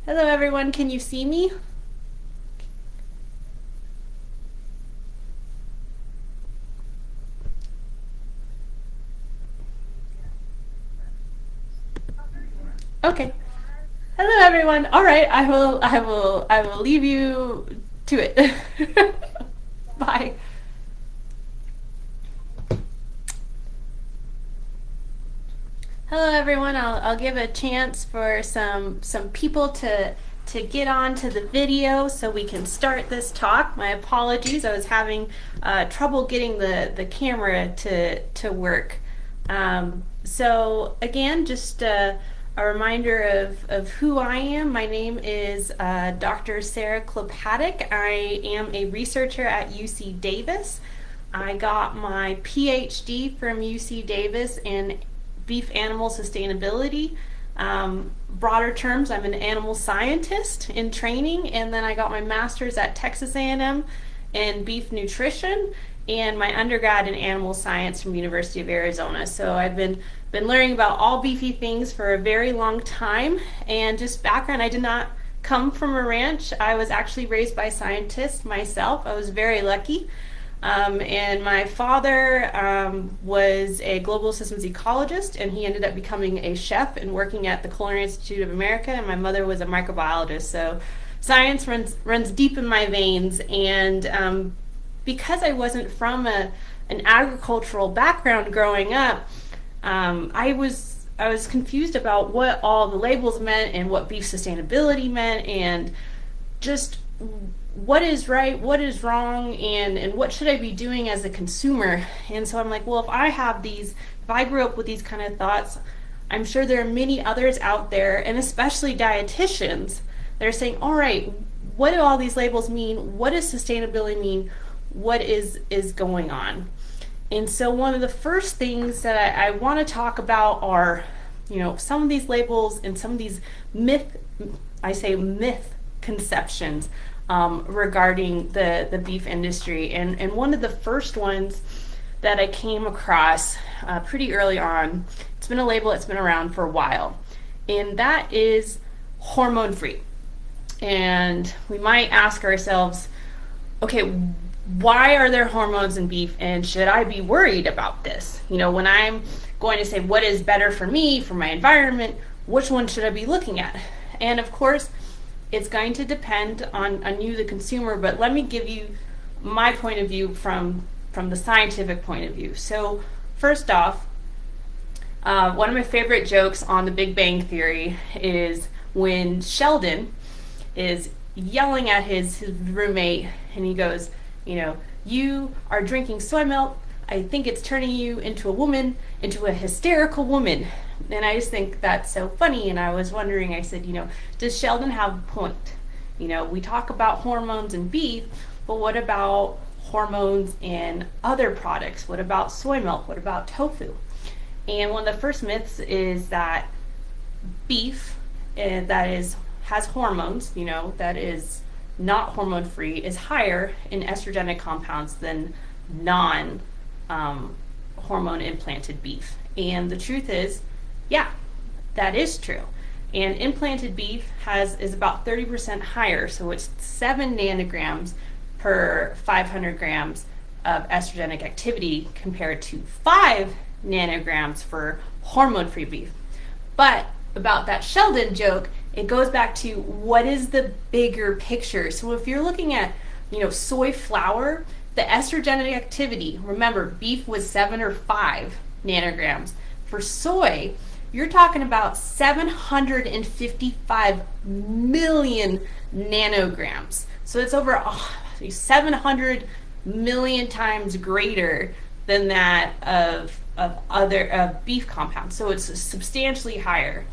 Hello everyone, can you see me? Okay. Hello everyone. All right, I will leave you to it. Bye. Hello everyone. I'll give a chance for some people to get on to the video so we can start this talk. My apologies. I was having trouble getting the camera to work. So again, just a reminder of who I am. My name is Dr. Sarah Klopatek. I am a researcher at UC Davis. I got my PhD from UC Davis in beef animal sustainability. Broader terms, I'm an animal scientist in training, and then I got my master's at Texas A&M in beef nutrition and my undergrad in animal science from University of Arizona. So I've been learning about all beefy things for a very long time. And just background, I did not come from a ranch. I was actually raised by scientists myself. I was very lucky. And my father was a global systems ecologist, and he ended up becoming a chef and working at the Culinary Institute of America, and my mother was a microbiologist. So science runs deep in my veins, and because I wasn't from an agricultural background growing up, I was confused about what all the labels meant and what beef sustainability meant, and just what is right, what is wrong, and what should I be doing as a consumer. And so I'm like, well, if I grew up with these kind of thoughts, I'm sure there are many others out there, and especially dietitians, that are saying, all right, what do all these labels mean? What does sustainability mean? What is going on? And so one of the first things that I want to talk about are, some of these labels and some of these myth conceptions regarding the beef industry. And one of the first ones that I came across pretty early on, it's been a label that's been around for a while, and that is hormone free. And we might ask ourselves, okay, why are there hormones in beef, and should I be worried about this? When I'm going to say what is better for me, for my environment, which one should I be looking at? And of course, it's going to depend on you, the consumer, but let me give you my point of view from the scientific point of view. So first off, one of my favorite jokes on The Big Bang Theory is when Sheldon is yelling at his roommate, and he goes, you are drinking soy milk. I think it's turning you into a hysterical woman. And I just think that's so funny. And I was wondering, I said, does Sheldon have a point? We talk about hormones in beef, but what about hormones in other products? What about soy milk? What about tofu? And one of the first myths is that beef has hormones, that is not hormone free, is higher in estrogenic compounds than non hormone implanted beef. And the truth is, yeah, that is true. And implanted beef is about 30% higher, so it's 7 nanograms per 500 grams of estrogenic activity compared to 5 nanograms for hormone-free beef. But about that Sheldon joke, it goes back to what is the bigger picture. So if you're looking at, soy flour, the estrogenic activity, remember, beef was 7 or 5 nanograms. For soy, you're talking about 755 million nanograms. So it's over 700 million times greater than that of other beef compounds. So it's substantially higher.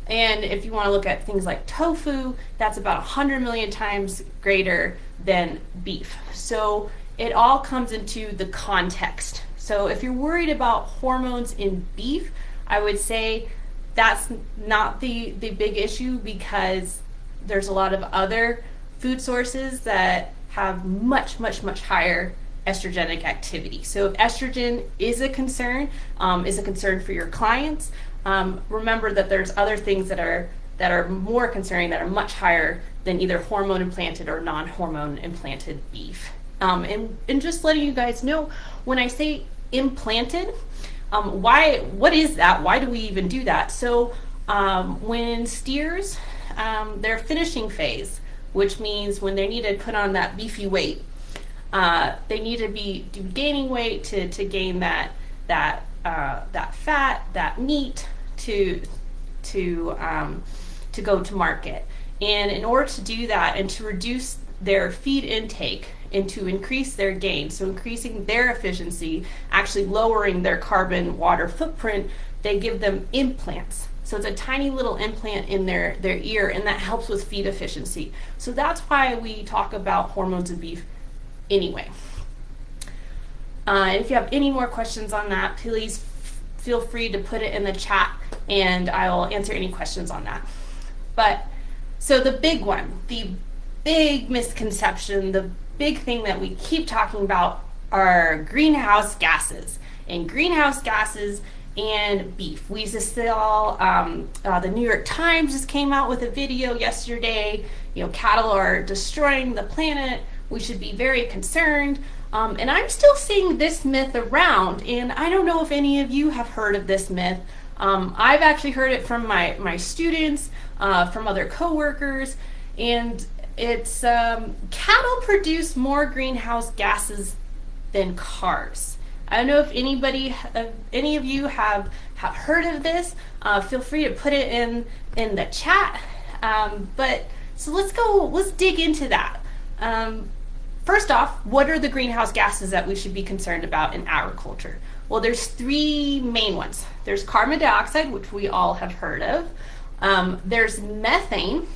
And if you want to look at things like tofu, that's about 100 million times greater than beef. So it all comes into the context. So if you're worried about hormones in beef, I would say that's not the big issue, because there's a lot of other food sources that have much, much, much higher estrogenic activity. So if estrogen is a concern for your clients, remember that there's other things that are that are more concerning, that are much higher than either hormone implanted or non-hormone implanted beef. And just letting you guys know, when I say implanted, what is that? Why do we even do that? So when steers, their finishing phase, which means when they need to put on that beefy weight, they need to be gaining weight to gain that fat, that meat to go to market. And in order to do that and to reduce their feed intake and to increase their gain, so increasing their efficiency, actually lowering their carbon water footprint, they give them implants. So it's a tiny little implant in their ear, and that helps with feed efficiency. So that's why we talk about hormones in beef anyway. And if you have any more questions on that, please feel free to put it in the chat and I will answer any questions on that. But so the big one, the big misconception, the big thing that we keep talking about are greenhouse gases. And greenhouse gases and beef. We just saw the New York Times just came out with a video yesterday. Cattle are destroying the planet. We should be very concerned. And I'm still seeing this myth around, and I don't know if any of you have heard of this myth. I've actually heard it from my students, from other coworkers, and it's cattle produce more greenhouse gases than cars. I don't know if any of you have heard of this. Feel free to put it in the chat. But so let's dig into that. First off, what are the greenhouse gases that we should be concerned about in agriculture? Well, there's three main ones. There's carbon dioxide, which we all have heard of. There's methane,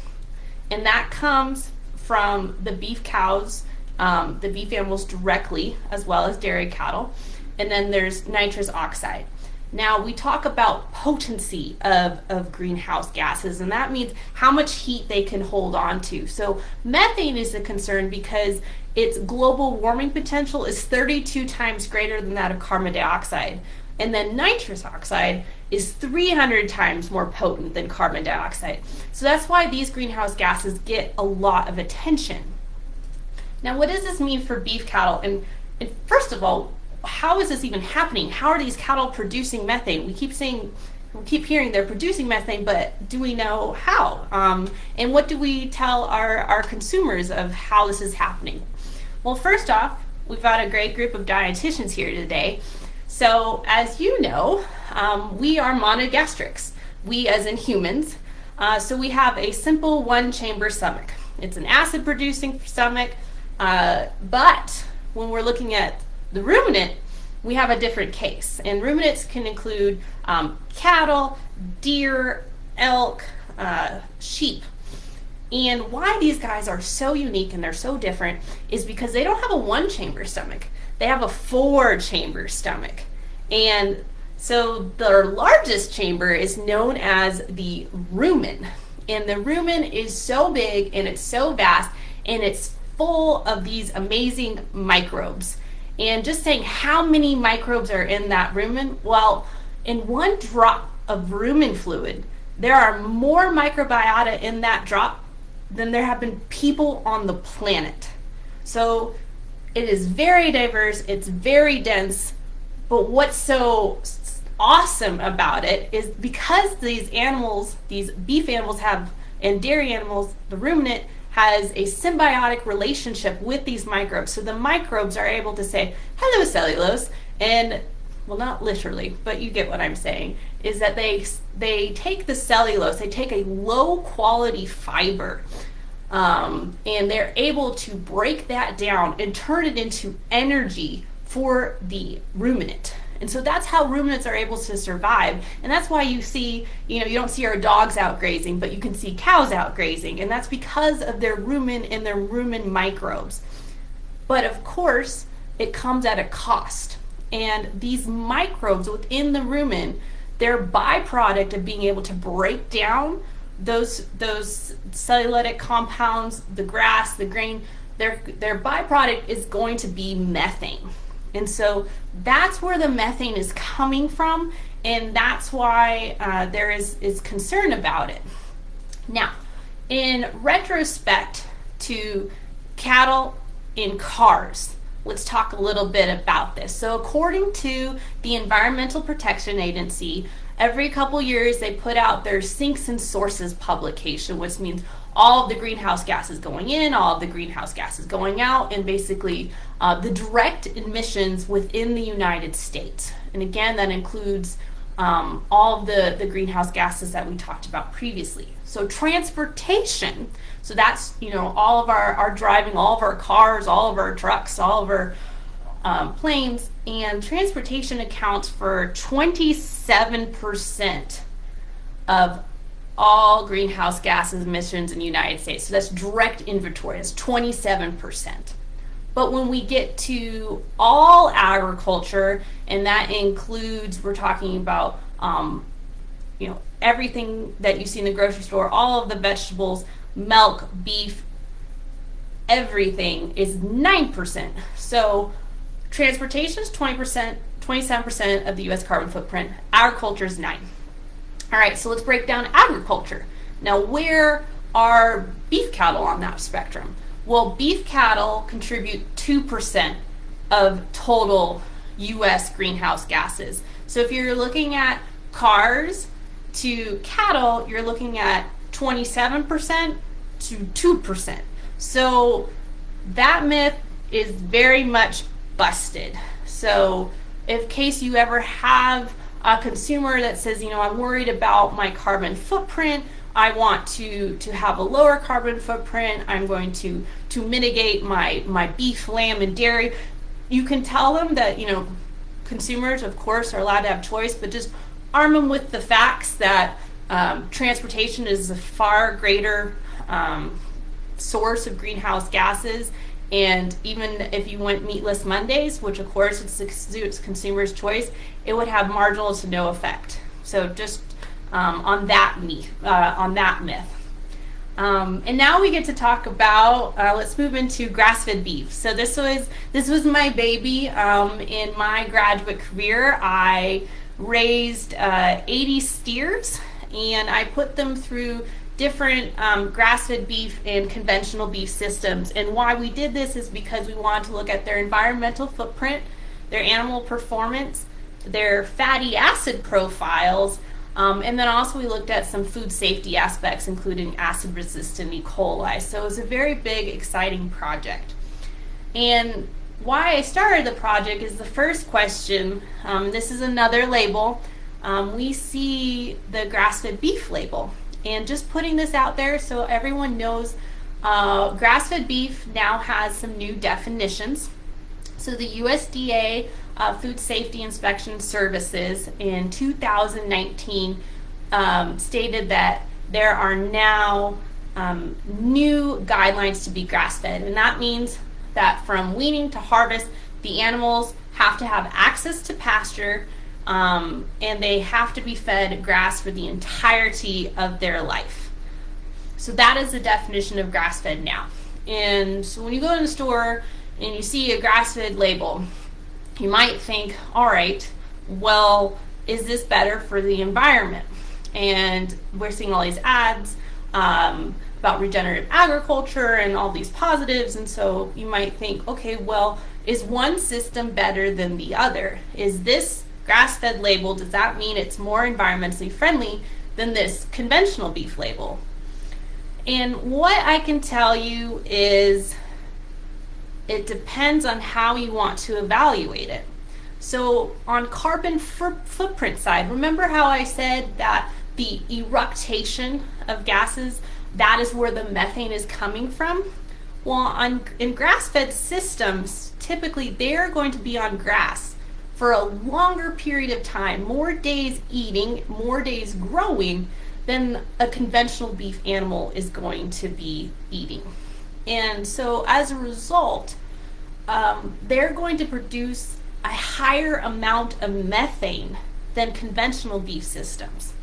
and that comes from the beef cows, the beef animals directly, as well as dairy cattle. And then there's nitrous oxide. Now, we talk about potency of greenhouse gases, and that means how much heat they can hold on to. So methane is a concern because its global warming potential is 32 times greater than that of carbon dioxide. And then nitrous oxide is 300 times more potent than carbon dioxide. So that's why these greenhouse gases get a lot of attention. Now, what does this mean for beef cattle? And first of all, how is this even happening? How are these cattle producing methane? We keep hearing they're producing methane, but do we know how? And what do we tell our consumers of how this is happening? Well, first off, we've got a great group of dietitians here today. So as you know, we are monogastrics. We as in humans. So we have a simple one-chamber stomach. It's an acid-producing stomach, but when we're looking at the ruminant, we have a different case. And ruminants can include cattle, deer, elk, sheep. And why these guys are so unique and they're so different is because they don't have a one-chamber stomach. They have a four-chamber stomach. And so their largest chamber is known as the rumen. And the rumen is so big and it's so vast and it's full of these amazing microbes. And just saying how many microbes are in that rumen, well, in one drop of rumen fluid, there are more microbiota in that drop than there have been people on the planet. So it is very diverse, it's very dense, but what's so awesome about it is because these animals, these beef animals have, and dairy animals, the ruminant has a symbiotic relationship with these microbes. So the microbes are able to say, hello cellulose, and, well, not literally, but you get what I'm saying, is that they take the cellulose, they take a low quality fiber, and they're able to break that down and turn it into energy for the ruminant. And so that's how ruminants are able to survive. And that's why you see, you don't see our dogs out grazing, but you can see cows out grazing. And that's because of their rumen and their rumen microbes. But of course, it comes at a cost. And these microbes within the rumen, they're byproduct of being able to break down those cellulosic compounds, the grass, the grain, their byproduct is going to be methane. And so that's where the methane is coming from, and that's why there is concern about it. Now, in retrospect to cattle in cars, let's talk a little bit about this. So according to the Environmental Protection Agency, every couple years they put out their sinks and sources publication, which means all of the greenhouse gases going in, all of the greenhouse gases going out, and basically the direct emissions within the United States. And again, that includes all of the greenhouse gases that we talked about previously. So transportation, so that's, all of our driving, all of our cars, all of our trucks, all of our planes, and transportation accounts for 27% of all greenhouse gas emissions in the United States. So that's direct inventory, that's 27%. But when we get to all agriculture, and that includes, we're talking about, everything that you see in the grocery store, all of the vegetables, milk, beef, everything is 9%. So transportation is 20%, 27% of the U.S. carbon footprint. Agriculture is 9%. All right, so let's break down agriculture. Now, where are beef cattle on that spectrum? Well, beef cattle contribute 2% of total U.S. greenhouse gases. So if you're looking at cars to cattle, you're looking at 27% to 2%. So that myth is very much busted. So in case you ever have a consumer that says, I'm worried about my carbon footprint, I want to have a lower carbon footprint, I'm going to mitigate my beef, lamb, and dairy, you can tell them that, consumers, of course, are allowed to have choice, but just arm them with the facts that transportation is a far greater source of greenhouse gases. And even if you went meatless Mondays, which of course it's consumers' choice, it would have marginal to no effect. So just on that myth. And now we get to talk about, let's move into grass-fed beef. So this was my baby. In my graduate career, I raised 80 steers, and I put them through different grass-fed beef and conventional beef systems. And why we did this is because we wanted to look at their environmental footprint, their animal performance, their fatty acid profiles, and then also we looked at some food safety aspects, including acid-resistant E. coli. So it was a very big, exciting project. And why I started the project is the first question. This is another label. We see the grass-fed beef label. And just putting this out there so everyone knows, grass-fed beef now has some new definitions. So the USDA Food Safety Inspection Services in 2019 stated that there are now new guidelines to be grass-fed, and that means that from weaning to harvest, the animals have to have access to pasture, and they have to be fed grass for the entirety of their life. So that is the definition of grass-fed now. And so when you go to the store and you see a grass-fed label, you might think, all right, well, is this better for the environment? And we're seeing all these ads about regenerative agriculture and all these positives, and so you might think, okay, well, is one system better than the other? Is this grass-fed label, does that mean it's more environmentally friendly than this conventional beef label? And what I can tell you is it depends on how you want to evaluate it. So on carbon footprint side, remember how I said that the eructation of gases, that is where the methane is coming from? Well, in grass-fed systems, typically they're going to be on grass for a longer period of time, more days eating, more days growing than a conventional beef animal is going to be eating. And so as a result, they're going to produce a higher amount of methane than conventional beef systems.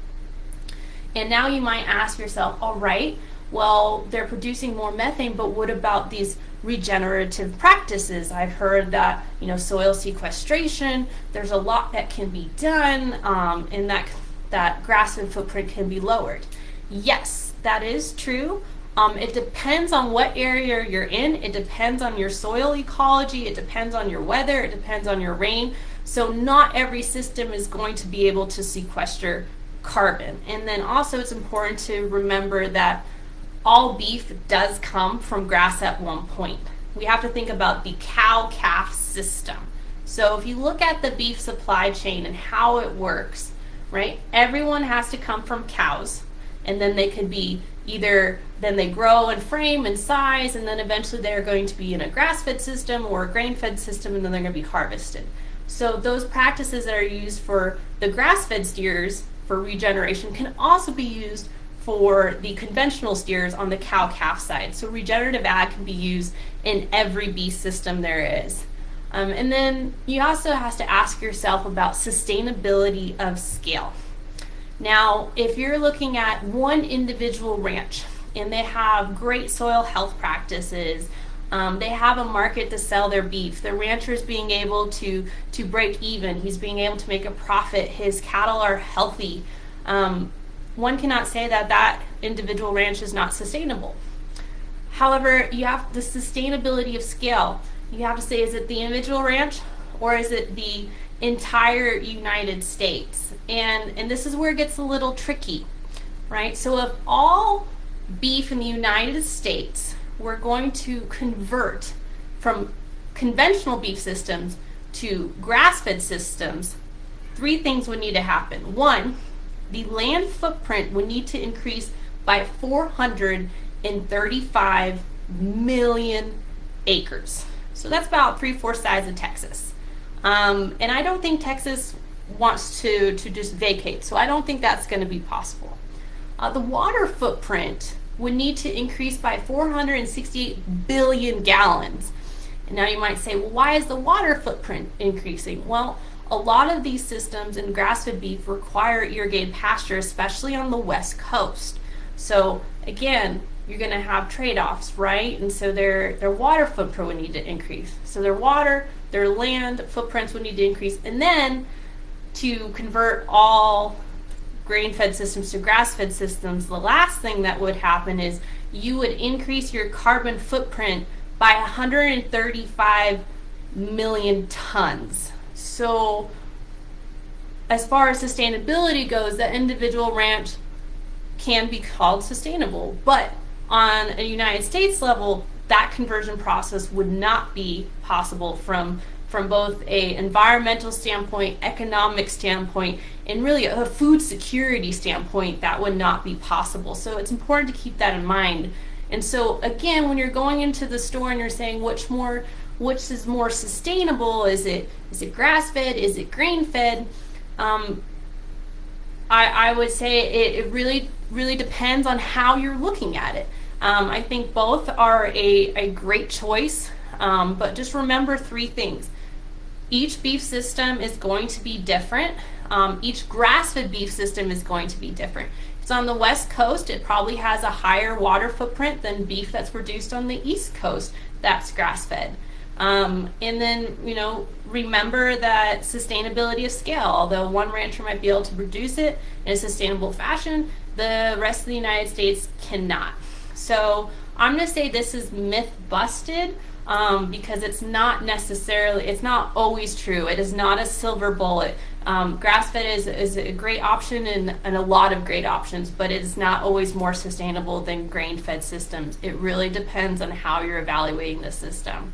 And now you might ask yourself, all right, well, they're producing more methane, but what about these regenerative practices? I've heard that, soil sequestration, there's a lot that can be done, and that grass-fed footprint can be lowered. Yes, that is true. It depends on what area you're in. It depends on your soil ecology. It depends on your weather. It depends on your rain. So not every system is going to be able to sequester carbon. And then also it's important to remember that all beef does come from grass at one point. We have to think about the cow-calf system. So if you look at the beef supply chain and how it works, right? Everyone has to come from cows, and then they could be either, then they grow and frame and size, and then eventually they're going to be in a grass-fed system or a grain-fed system, and then they're going to be harvested. So those practices that are used for the grass-fed steers for regeneration can also be used for the conventional steers on the cow-calf side. So regenerative ag can be used in every beef system there is. And then you also have to ask yourself about sustainability of scale. Now, if you're looking at one individual ranch and they have great soil health practices, they have a market to sell their beef, the rancher's being able to break even, he's being able to make a profit, his cattle are healthy, one cannot say that that individual ranch is not sustainable. However, you have the sustainability of scale. You have to say, is it the individual ranch or is it the entire United States? And this is where it gets a little tricky, right? So if all beef in the United States were going to convert from conventional beef systems to grass-fed systems, three things would need to happen. One, the land footprint would need to increase by 435 million acres. So that's about 3/4 size of Texas. And I don't think Texas wants to just vacate, so I don't think that's going to be possible. The water footprint would need to increase by 468 billion gallons. And now you might say, well, why is the water footprint increasing? Well, a lot of these systems in grass-fed beef require irrigated pasture, especially on the West Coast. So again, you're going to have trade-offs, right? And so their water footprint would need to increase. So their water, their land footprints would need to increase. And then to convert all grain-fed systems to grass-fed systems, the last thing that would happen is you would increase your carbon footprint by 135 million tons. So as far as sustainability goes, the individual ranch can be called sustainable, but on a United States level, that conversion process would not be possible from both a environmental standpoint, economic standpoint, and really a food security standpoint. That would not be possible. So it's important to keep that in mind. And so again, when you're going into the store and you're saying which is more sustainable, is it grass-fed, is it grain-fed? I would say it really depends on how you're looking at it. I think both are a great choice, but just remember three things. Each beef system is going to be different. Each grass-fed beef system is going to be different. If it's on the West Coast, it probably has a higher water footprint than beef that's produced on the East Coast that's grass-fed. And then, remember that sustainability of scale. Although one rancher might be able to produce it in a sustainable fashion, the rest of the United States cannot. So I'm going to say this is myth busted, because it's not always true. It is not a silver bullet. Grass-fed is a great option and a lot of great options, but it is not always more sustainable than grain-fed systems. It really depends on how you're evaluating the system.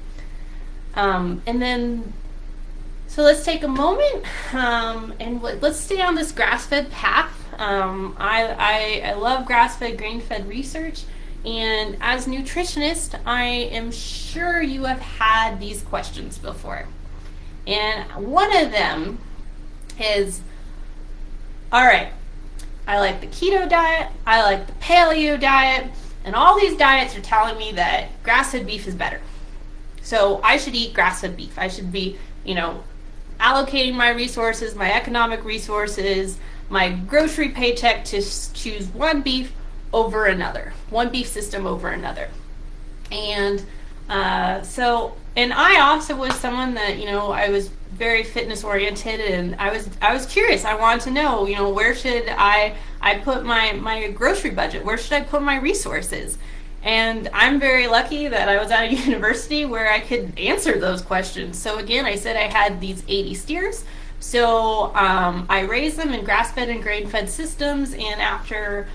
So let's take a moment and let's stay on this grass-fed path. I love grass-fed, grain-fed research, and as a nutritionist, I am sure you have had these questions before. And one of them is, all right, I like the keto diet, I like the paleo diet, and all these diets are telling me that grass-fed beef is better. So I should eat grass-fed beef. I should be, allocating my resources, my economic resources, my grocery paycheck to choose one beef over another, one beef system over another. And and I also was someone that, I was very fitness oriented, and I was curious. I wanted to know, where should I I put my grocery budget? Where should I put my resources? And I'm very lucky that I was at a university where I could answer those questions. So again, I said I had these 80 steers. So I raised them in grass-fed and grain-fed systems, and after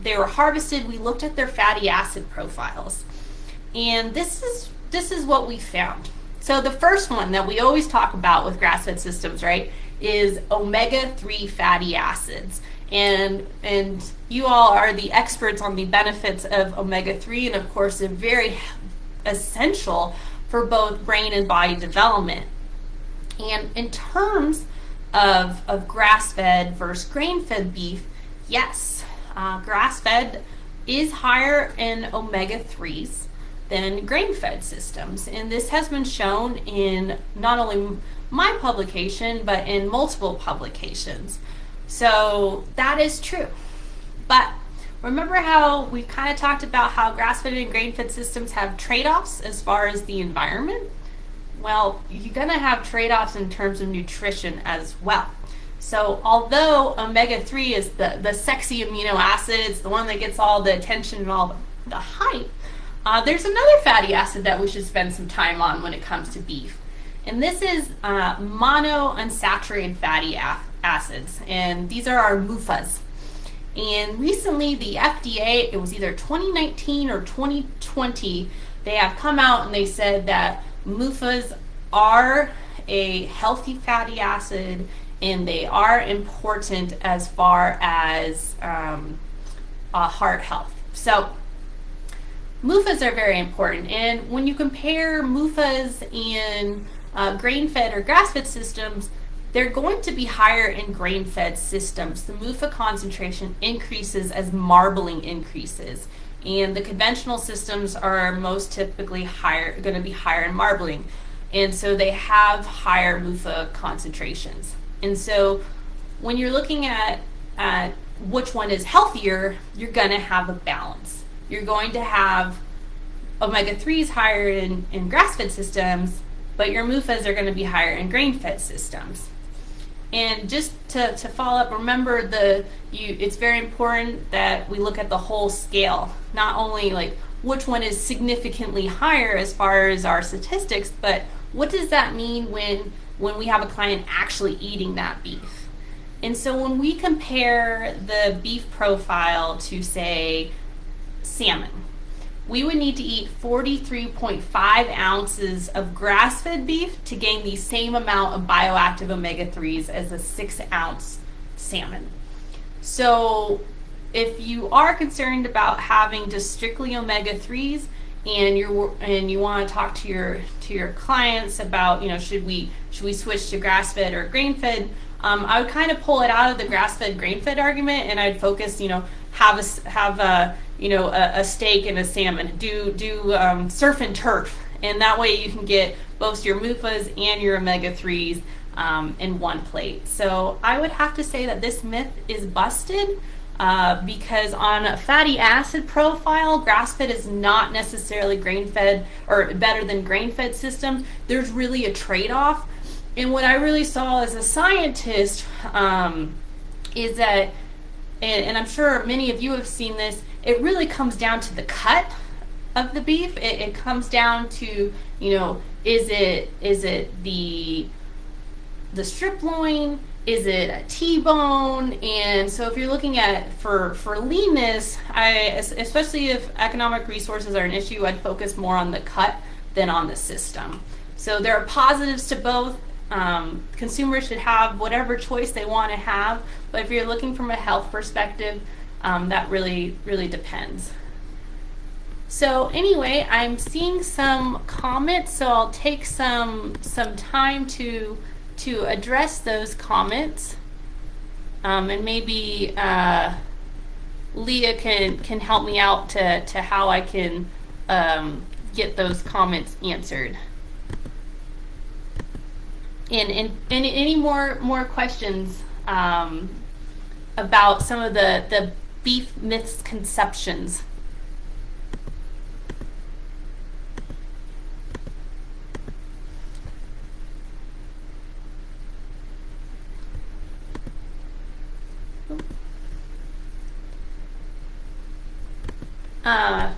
they were harvested, we looked at their fatty acid profiles. And this is what we found. So the first one that we always talk about with grass-fed systems, right, is omega-3 fatty acids. And you all are the experts on the benefits of omega-3, and of course they're very essential for both brain and body development. And in terms of grass-fed versus grain-fed beef, yes, grass-fed is higher in omega-3s than grain-fed systems. And this has been shown in not only my publication, but in multiple publications. So that is true. But remember how we kind of talked about how grass-fed and grain-fed systems have trade-offs as far as the environment? Well, you're going to have trade-offs in terms of nutrition as well. So although omega-3 is the sexy amino acid, it's the one that gets all the attention and all the hype, there's another fatty acid that we should spend some time on when it comes to beef. And this is monounsaturated fatty acids. And these are our MUFAs. And recently the FDA, it was either 2019 or 2020, they have come out and they said that MUFAs are a healthy fatty acid, and they are important as far as heart health. So MUFAs are very important, and when you compare MUFAs in grain-fed or grass-fed systems, they're going to be higher in grain-fed systems. The MUFA concentration increases as marbling increases, and the conventional systems are most typically going to be higher in marbling, and so they have higher MUFA concentrations. And so when you're looking at which one is healthier, you're going to have a balance. You're going to have omega-3s higher in grass-fed systems, but your MUFAs are going to be higher in grain-fed systems. And just to follow up, remember it's very important that we look at the whole scale, not only like which one is significantly higher as far as our statistics, but what does that mean when we have a client actually eating that beef. And so when we compare the beef profile to, say, salmon, we would need to eat 43.5 ounces of grass-fed beef to gain the same amount of bioactive omega-3s as a 6-ounce salmon. So if you are concerned about having just strictly omega-3s, and you want to talk to your clients about, should we switch to grass-fed or grain-fed, I would kind of pull it out of the grass-fed grain-fed argument, and I'd focus, have a steak and a salmon, do surf and turf, and that way you can get both your MUFAs and your omega-3s in one plate. So I would have to say that this myth is busted. Because on a fatty acid profile, grass-fed is not necessarily grain-fed or better than grain-fed systems. There's really a trade-off. And what I really saw as a scientist is that, and I'm sure many of you have seen this, it really comes down to the cut of the beef. It comes down to, is it the strip loin? Is it a T-bone? And so if you're looking at for leanness, especially if economic resources are an issue, I'd focus more on the cut than on the system. So there are positives to both. Consumers should have whatever choice they want to have, but if you're looking from a health perspective, that really depends. So anyway, I'm seeing some comments, so I'll take some time to address those comments, and maybe Leah can help me out to how I can get those comments answered. And any more questions about some of the beef misconceptions? Uh,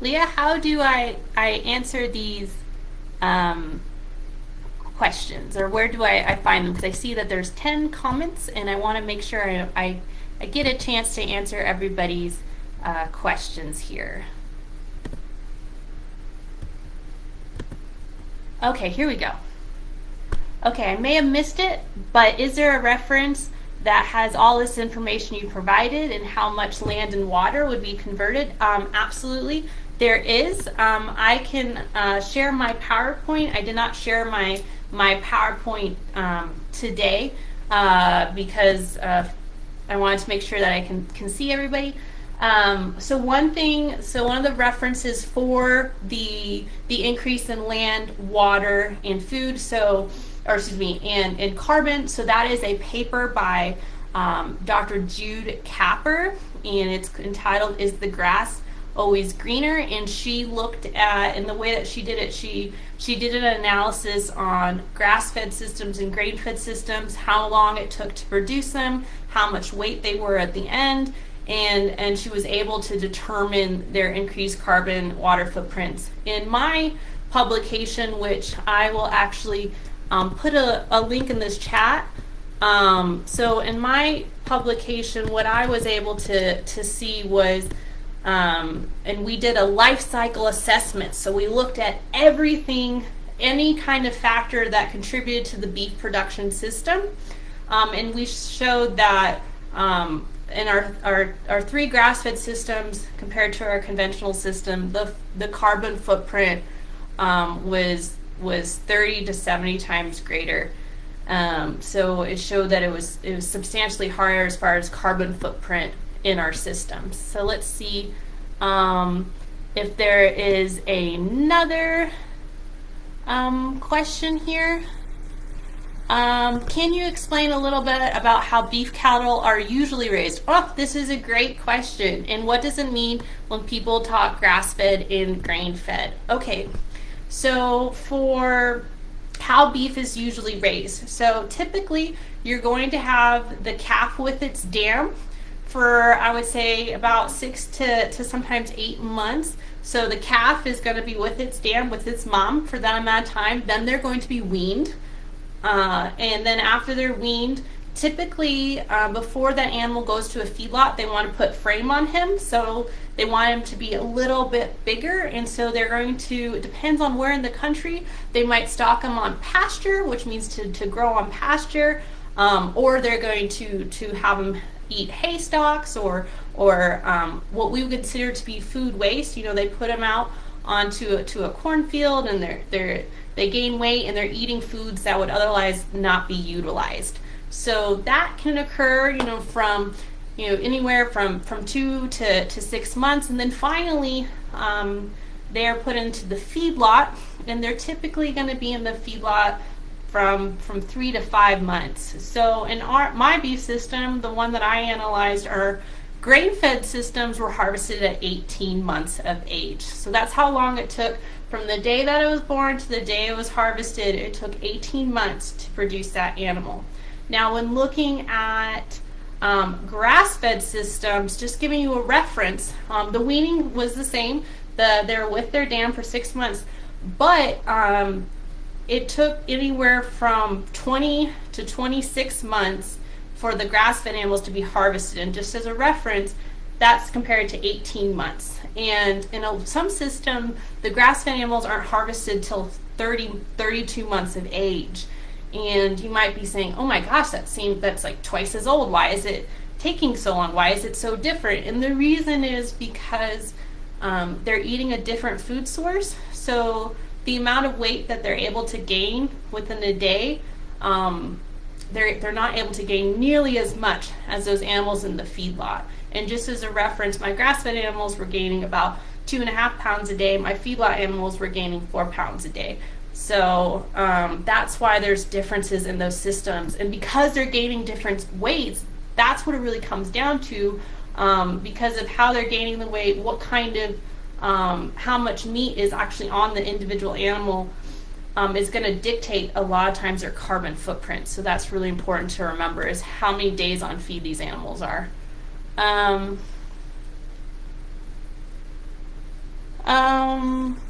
Leah, how do I answer these questions, or where do I find them? Because I see that there's 10 comments, and I want to make sure I get a chance to answer everybody's questions here. Okay, here we go. Okay, I may have missed it, but is there a reference that has all this information you provided and how much land and water would be converted? Absolutely, there is. I can share my PowerPoint. I did not share my PowerPoint today because I wanted to make sure that I can see everybody. So one of the references for the increase in land, water, and food, and carbon, so that is a paper by Dr. Jude Capper, and it's entitled "Is the Grass Always Greener?" And she looked at, in the way that she did it, she did an analysis on grass-fed systems and grain-fed systems, how long it took to produce them, how much weight they were at the end, and she was able to determine their increased carbon water footprints. In my publication, which I will actually put a link in this chat, so in my publication, what I was able to see was, and we did a life cycle assessment. So we looked at everything, any kind of factor that contributed to the beef production system, and we showed that in our three grass-fed systems compared to our conventional system, the carbon footprint was 30 to 70 times greater. So it showed that it was substantially higher as far as carbon footprint in our systems. So let's see if there is another question here. Can you explain a little bit about how beef cattle are usually raised? Oh, this is a great question. And what does it mean when people talk grass-fed and grain-fed? Okay, so for how beef is usually raised. So typically you're going to have the calf with its dam for, I would say, about 6 to sometimes 8 months. So the calf is going to be with its dam, with its mom for that amount of time. Then they're going to be weaned. And then after they're weaned, typically before that animal goes to a feedlot, they want to put frame on him. So they want him to be a little bit bigger. And so they're going to, it depends on where in the country, they might stock him on pasture, which means to grow on pasture, or they're going to have him eat hay stalks or what we would consider to be food waste. You know, they put them out onto a cornfield, and they gain weight, and they're eating foods that would otherwise not be utilized. So that can occur, from anywhere from 2 to 6 months, and then finally they are put into the feedlot, and they're typically going to be in the feedlot from 3 to 5 months. So in my beef system, the one that I analyzed, our grain-fed systems were harvested at 18 months of age. So that's how long it took from the day that it was born to the day it was harvested. It took 18 months to produce that animal. Now, when looking at grass-fed systems, just giving you a reference, the weaning was the same. They're with their dam for 6 months, but it took anywhere from 20 to 26 months for the grass-fed animals to be harvested. And just as a reference, that's compared to 18 months. And in some system, the grass-fed animals aren't harvested till 32 months of age. And you might be saying, oh my gosh, that's like twice as old. Why is it taking so long? Why is it so different? And the reason is because they're eating a different food source. So the amount of weight that they're able to gain within a day, they're not able to gain nearly as much as those animals in the feedlot. And just as a reference, my grass-fed animals were gaining about 2.5 pounds a day. My feedlot animals were gaining 4 pounds a day. So that's why there's differences in those systems. And because they're gaining different weights, that's what it really comes down to, because of how they're gaining the weight, what kind of, how much meat is actually on the individual animal is going to dictate a lot of times their carbon footprint. So that's really important to remember, is how many days on feed these animals are. Um,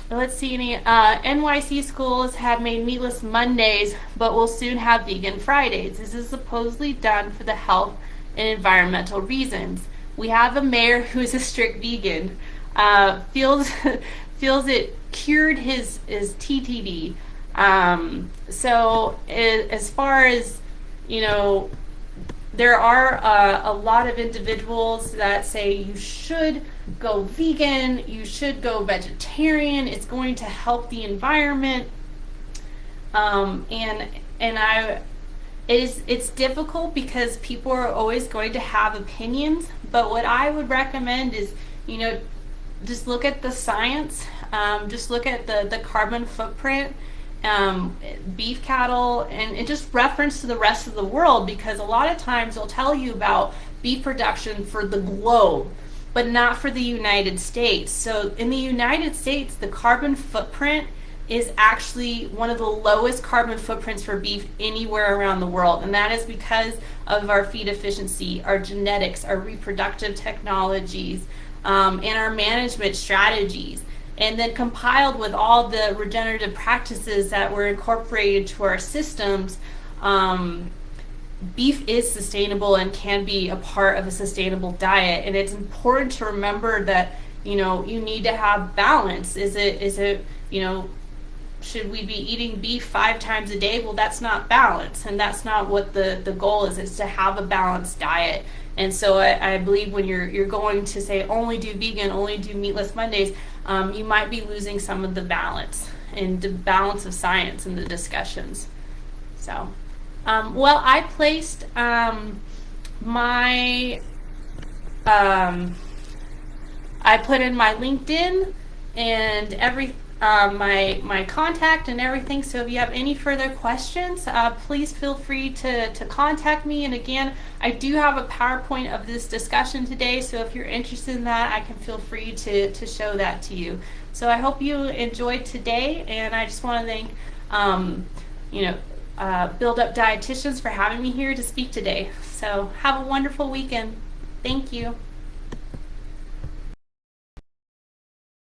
let's see. Any NYC schools have made meatless Mondays, but will soon have vegan Fridays. This is supposedly done for the health and environmental reasons. We have a mayor who is a strict vegan. Feels feels it cured his TTD. So as far as you know, there are a lot of individuals that say you should go vegan, you should go vegetarian. It's going to help the environment, and it's difficult because people are always going to have opinions. But what I would recommend is, just look at the science, just look at the carbon footprint. Beef cattle, and just reference to the rest of the world, because a lot of times they'll tell you about beef production for the globe, but not for the United States. So in the United States, the carbon footprint is actually one of the lowest carbon footprints for beef anywhere around the world, and that is because of our feed efficiency, our genetics, our reproductive technologies, and our management strategies. And then compiled with all the regenerative practices that were incorporated to our systems, beef is sustainable and can be a part of a sustainable diet. And it's important to remember that, you need to have balance. Is it, should we be eating beef 5 times a day? Well, that's not balance, and that's not what the goal is to have a balanced diet. And so I believe when you're going to say only do vegan, only do meatless Mondays, you might be losing some of the balance and the balance of science in the discussions. So, well, I placed I put in my LinkedIn and my contact and everything. So if you have any further questions, please feel free to contact me. And again, I do have a PowerPoint of this discussion today, so if you're interested in that, I can feel free to show that to you. So I hope you enjoyed today, and I just want to thank Build Up Dietitians for having me here to speak today. So have a wonderful weekend. Thank you.